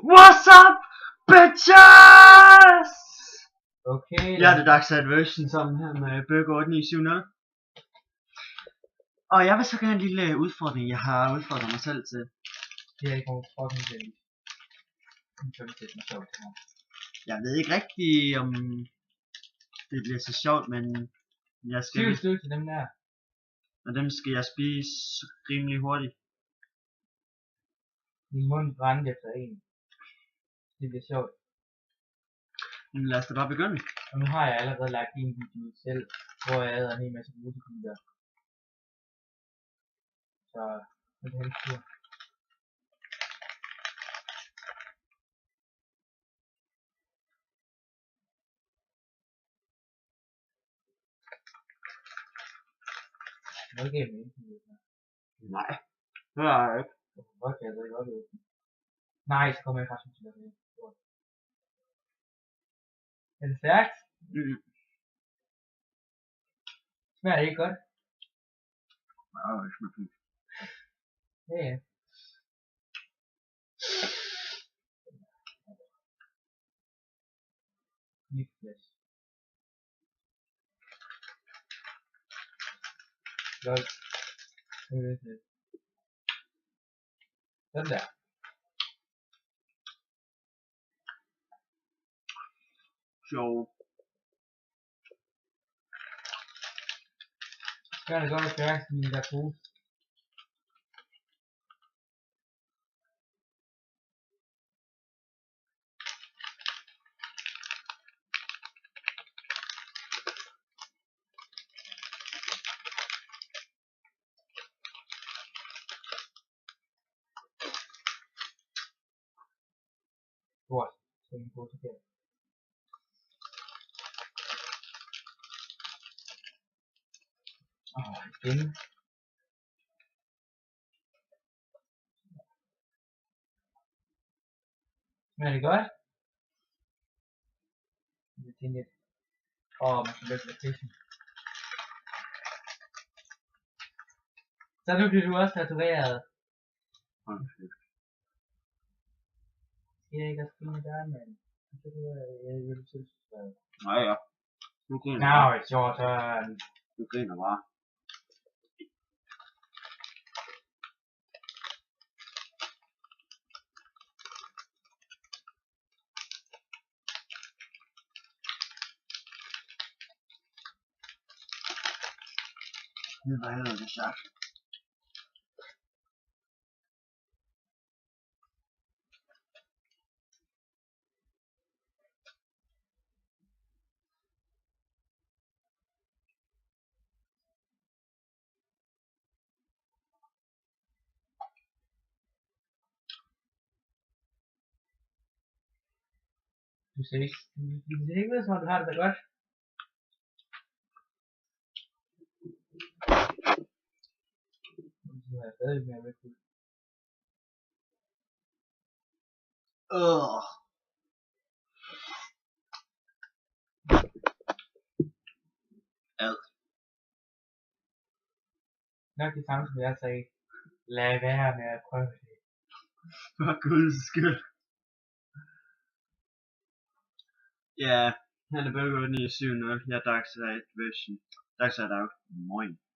What's up, bitches? Okay, Ja, det er Darkside version sammen her med Burger 8970. Og jeg vil så gerne en lille udfordring, jeg har udfordret mig selv til. det er ikke nogen fucking ting. Jeg ved ikke rigtig, om det bliver så sjovt, men jeg skal... 7 stykker til dem der. Og dem skal jeg spise rimelig hurtigt. Min mund brændte efter en. Det bliver sjovt. Men lad os da bare begynde. Og nu har jeg allerede lagt en video selv, hvor jeg æder en hel masse rutebiler. Så det er helt tur. Hvad gav mig ikke? Nej, det er jeg ikke. Hvor kan jeg så ikke godt ud? Nej, så kommer jeg faktisk til at være. Er det stærkt? Smager det ikke godt? Ja, det smager fint. Ja, ja. Nyt flash. Lol. Sådan der. Sjov. Smager det godt og stærkt, min der pose. Stort. Så min pose her. Igen. Smager det godt? Jeg tænker lidt. Man skal lukke location. Så nu bliver du også tatoveret. Skal jeg ikke også finde dig, mand? Jeg vil synes, Nej, ja. Nu griner jeg. now it's your turn. Du griner bare. Det var heller det sagt. Du ser ikke ud som om du har det så godt. Du er stadig mere Red Bull. Ad. Nok det samme som jeg sagde. Lad være med at prøve det. For guds skyld. Ja, han er Burger 8970. Jeg er Darkside version. Darkside out. Moin.